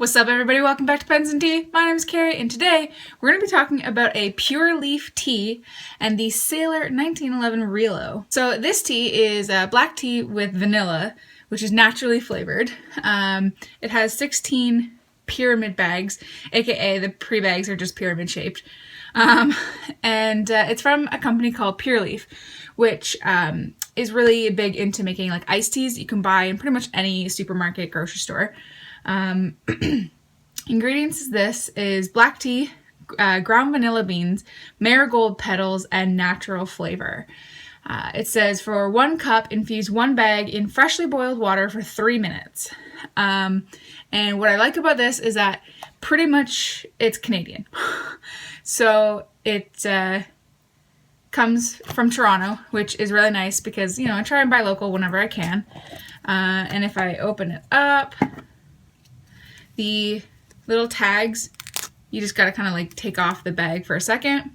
What's up, everybody? Welcome back to Pens and Tea. My name is Carrie, and today we're going to be talking about a pure leaf tea and the Sailor 1911 Realo. So this tea is black tea with vanilla, which is naturally flavored. It has 16 pyramid bags, aka the pre-bags are just pyramid shaped. It's from a company called Pure Leaf, which is really big into making like iced teas you can buy in pretty much any supermarket, grocery store. Ingredients is black tea, ground vanilla beans, marigold petals, and natural flavor. It says for 1 cup, infuse 1 bag in freshly boiled water for 3 minutes. And what I like about this is that pretty much it's Canadian. So it comes from Toronto, which is really nice because, you know, I try and buy local whenever I can. And if I open it up, the little tags, you just gotta kind of like take off the bag for a second.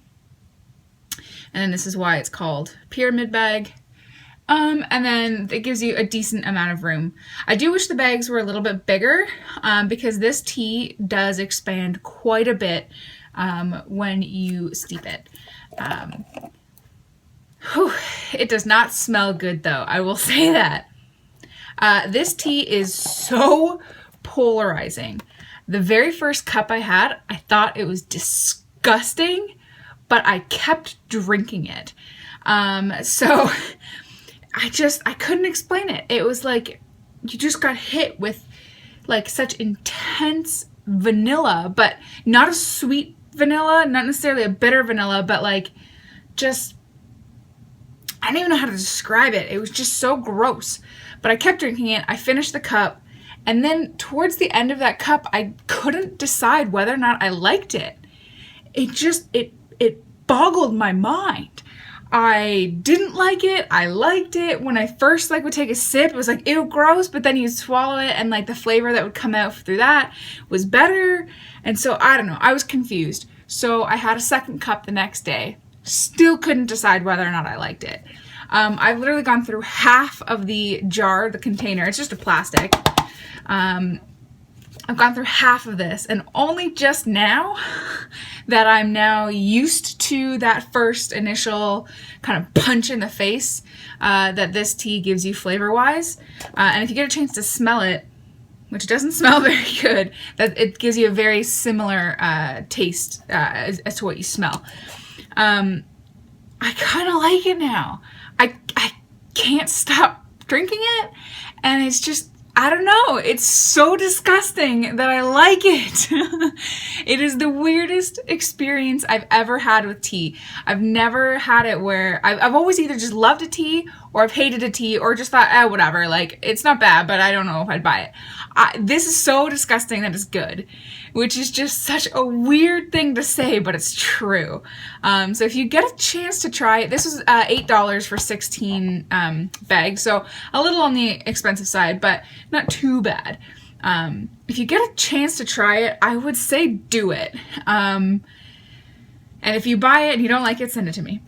And then this is why it's called pyramid bag. And then it gives you a decent amount of room. I do wish the bags were a little bit bigger because this tea does expand quite a bit when you steep it. It does not smell good though, I will say that. This tea is so polarizing. The very first cup I had, I thought it was disgusting, but I kept drinking it. So I couldn't explain it. It was like you just got hit with like such intense vanilla, but not a sweet vanilla, not necessarily a bitter vanilla, but like just, I don't even know how to describe it. It was just so gross, but I kept drinking it. I finished the cup. And then towards the end of that cup, I couldn't decide whether or not I liked it. It boggled my mind. I didn't like it. I liked it. When I first would take a sip, it was like, ew, gross, but then you'd swallow it and like the flavor that would come out through that was better. And so I don't know, I was confused. So I had a second cup the next day. Still couldn't decide whether or not I liked it. I've literally gone through half of the jar, the container. It's just a plastic. I've gone through half of this, and only just now that I'm now used to that first initial kind of punch in the face that this tea gives you flavor-wise. And if you get a chance to smell it, which doesn't smell very good, that it gives you a very similar taste as to what you smell. I kind of like it now. I can't stop drinking it, and it's just, I don't know, it's so disgusting that I like it. It is the weirdest experience I've ever had with tea. I've never had it where, I've always either just loved a tea, or I've hated a tea, or just thought, whatever, like, it's not bad, but I don't know if I'd buy it. This is so disgusting that it's good, which is just such a weird thing to say, but it's true. So if you get a chance to try it, this is $8 for 16 bags, so a little on the expensive side, but not too bad. If you get a chance to try it, I would say do it. And if you buy it and you don't like it, send it to me.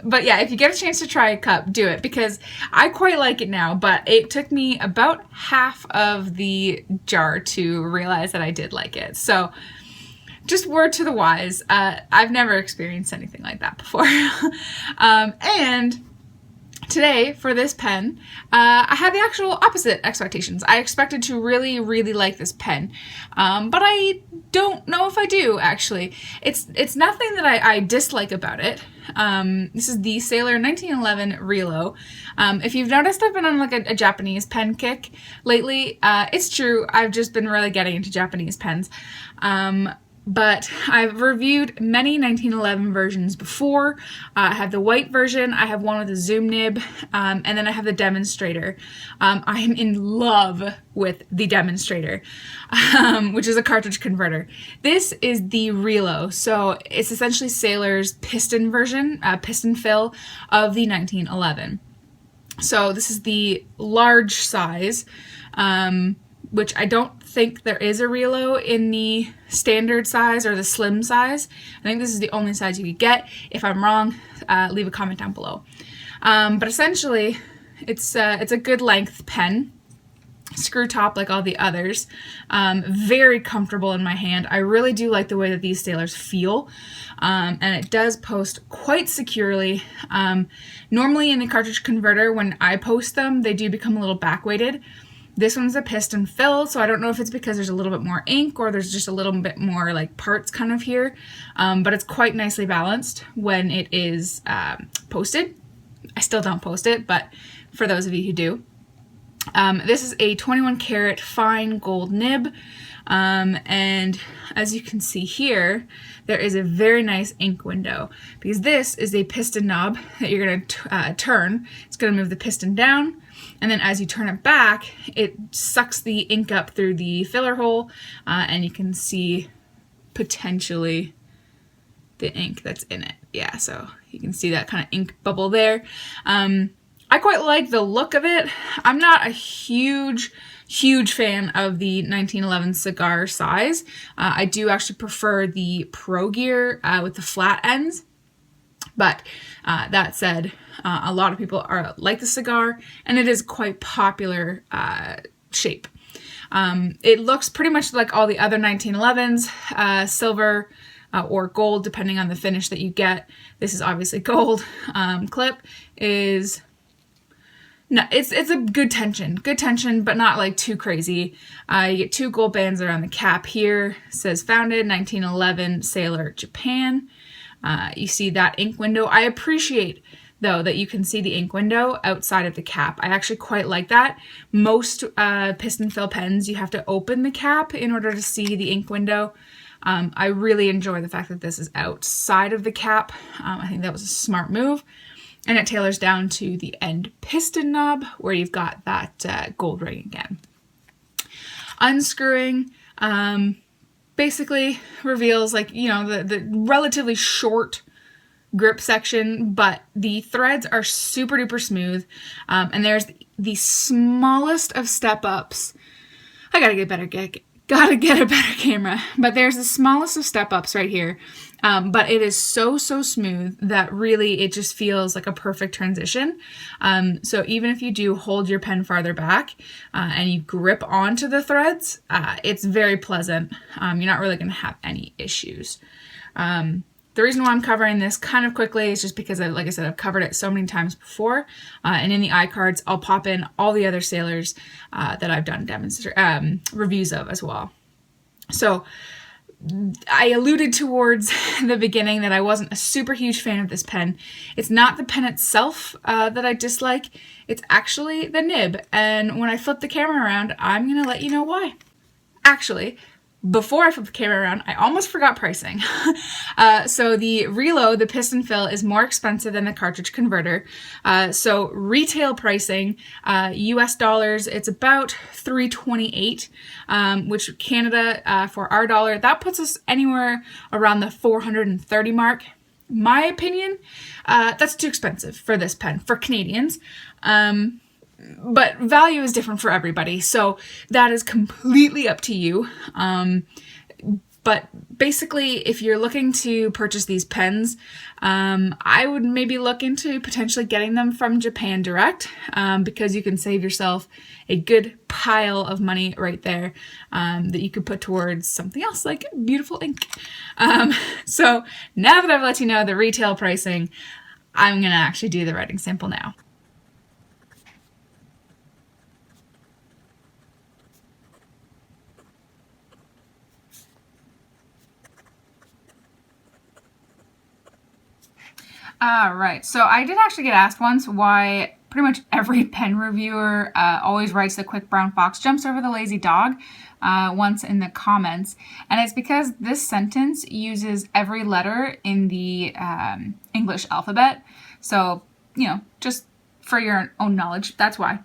But yeah, if you get a chance to try a cup, do it, because I quite like it now, but it took me about half of the jar to realize that I did like it. So just word to the wise, I've never experienced anything like that before. And today, for this pen, I had the actual opposite expectations. I expected to really, really like this pen, but I don't know if I do, actually. It's nothing that I dislike about it. This is the Sailor 1911 Realo. If you've noticed, I've been on like a Japanese pen kick lately. It's true, I've just been really getting into Japanese pens. But I've reviewed many 1911 versions before. I have the white version, I have one with a zoom nib, and then I have the demonstrator. I am in love with the demonstrator, which is a cartridge converter. This is the Realo, so it's essentially Sailor's piston version, piston fill of the 1911. So this is the large size, which I don't think there is a Realo in the standard size or the slim size. I think this is the only size you could get. If I'm wrong, leave a comment down below. But essentially, it's a good length pen. screw top like all the others. Very comfortable in my hand. I really do like the way that these sailors feel, and it does post quite securely. Normally in the cartridge converter, when I post them, they do become a little back weighted. This one's a piston fill, so I don't know if it's because there's a little bit more ink or there's just a little bit more like parts kind of here, but it's quite nicely balanced when it is posted. I still don't post it, but for those of you who do. This is a 21 karat fine gold nib, and as you can see here, there is a very nice ink window because this is a piston knob that you're going to turn. It's going to move the piston down, and then as you turn it back, it sucks the ink up through the filler hole, and you can see potentially the ink that's in it. Yeah, so you can see that kind of ink bubble there. I quite like the look of it. I'm not a huge fan of the 1911 cigar size. I do actually prefer the Pro Gear with the flat ends. But that said, a lot of people like the cigar, and it is quite popular shape. It looks pretty much like all the other 1911s, silver or gold, depending on the finish that you get. This is obviously gold. Clip is... No, it's a good tension, but not like too crazy. You get 2 gold bands around the cap here. It says founded 1911 Sailor Japan. You see that ink window. I appreciate though that you can see the ink window outside of the cap. I actually quite like that. Most piston fill pens, you have to open the cap in order to see the ink window. I really enjoy the fact that this is outside of the cap. I think that was a smart move. And it tailors down to the end piston knob where you've got that gold ring again. Unscrewing basically reveals, like, you know, the relatively short grip section, but the threads are super duper smooth. And there's the smallest of step ups. I gotta get a better camera, but there's the smallest of step ups right here. But it is so smooth that really it just feels like a perfect transition. So even if you do hold your pen farther back and you grip onto the threads, it's very pleasant. You're not really going to have any issues. The reason why I'm covering this kind of quickly is just because, like I said, I've covered it so many times before. And in the iCards, I'll pop in all the other sailors that I've done reviews of as well. So I alluded towards the beginning that I wasn't a super huge fan of this pen. It's not the pen itself that I dislike. It's actually the nib. And when I flip the camera around, I'm going to let you know why. Actually, before I flip the camera around, I almost forgot pricing. So the Realo, the piston fill, is more expensive than the cartridge converter. So retail pricing, US dollars, it's about $328, which Canada, for our dollar, that puts us anywhere around the $430 mark. My opinion, that's too expensive for this pen, for Canadians. But value is different for everybody, so that is completely up to you. But basically, if you're looking to purchase these pens, I would maybe look into potentially getting them from Japan direct, because you can save yourself a good pile of money right there that you could put towards something else like beautiful ink. So now that I've let you know the retail pricing, I'm going to actually do the writing sample now. Right, so I did actually get asked once why pretty much every pen reviewer always writes the quick brown fox jumps over the lazy dog once in the comments, and it's because this sentence uses every letter in the English alphabet. So, you know, just for your own knowledge, that's why.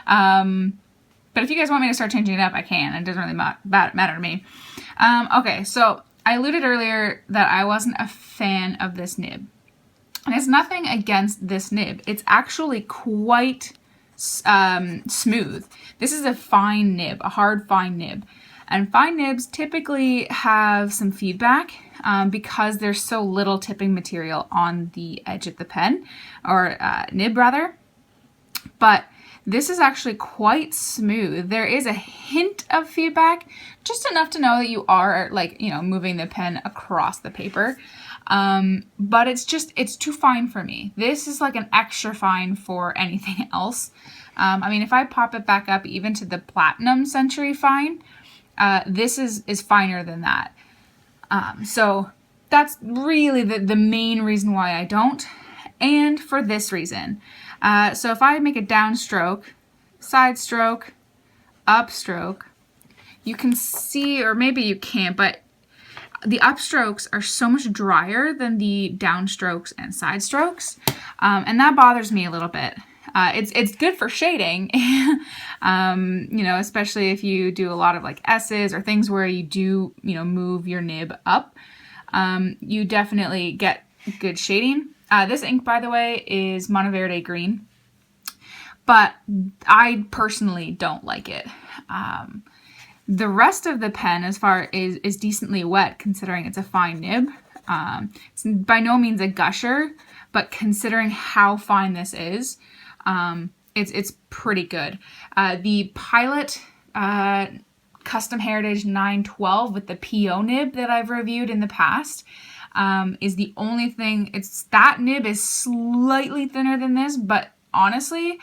But if you guys want me to start changing it up, I can. It doesn't really matter to me. Okay, so I alluded earlier that I wasn't a fan of this nib. And it's nothing against this nib. It's actually quite smooth. This is a fine nib, a hard fine nib. And fine nibs typically have some feedback because there's so little tipping material on the edge of the pen, or nib rather. But This is actually quite smooth. There is a hint of feedback, just enough to know that you are like, you know, moving the pen across the paper. But it's too fine for me. This is like an extra fine for anything else. I mean, if I pop it back up even to the Platinum Century fine, this is finer than that. So that's really the main reason why I don't. And for this reason. So if I make a downstroke, side stroke, upstroke, you can see, or maybe you can't, but the upstrokes are so much drier than the downstrokes and side strokes. And that bothers me a little bit. It's good for shading, you know, especially if you do a lot of like S's or things where you do, you know, move your nib up. You definitely get good shading. This ink, by the way, is Monteverde green, but I personally don't like it. The rest of the pen, as far as is decently wet, considering it's a fine nib. It's by no means a gusher, but considering how fine this is, it's pretty good. The Pilot Custom Heritage 912 with the PO nib that I've reviewed in the past is the only thing. That nib is slightly thinner than this, but honestly,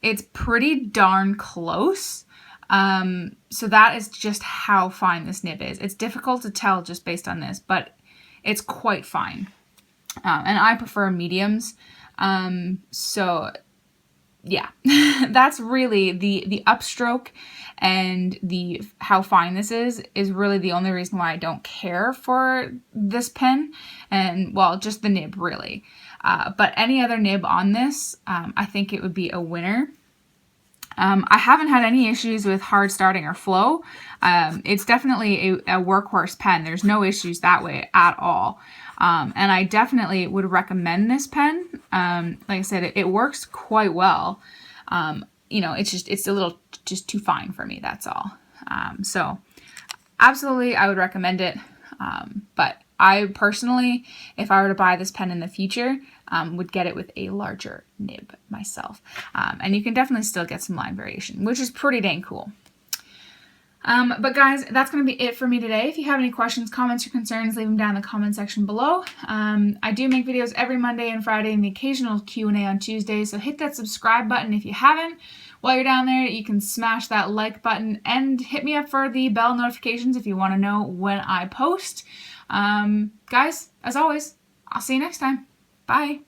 it's pretty darn close. So that is just how fine this nib is. It's difficult to tell just based on this, but it's quite fine. And I prefer mediums. So yeah, that's really the upstroke and how fine this is really the only reason why I don't care for this pen, and well, just the nib really. But any other nib on this, I think it would be a winner. I haven't had any issues with hard starting or flow. It's definitely a workhorse pen. There's no issues that way at all. And I definitely would recommend this pen. Like I said, it works quite well. You know, it's a little just too fine for me, that's all. So absolutely, I would recommend it. But I personally, if I were to buy this pen in the future, would get it with a larger nib myself. And you can definitely still get some line variation, which is pretty dang cool. But guys, that's going to be it for me today. If you have any questions, comments, or concerns, leave them down in the comment section below. I do make videos every Monday and Friday and the occasional Q&A on Tuesdays, so hit that subscribe button if you haven't. While you're down there, you can smash that like button and hit me up for the bell notifications if you want to know when I post. Guys, as always, I'll see you next time. Bye.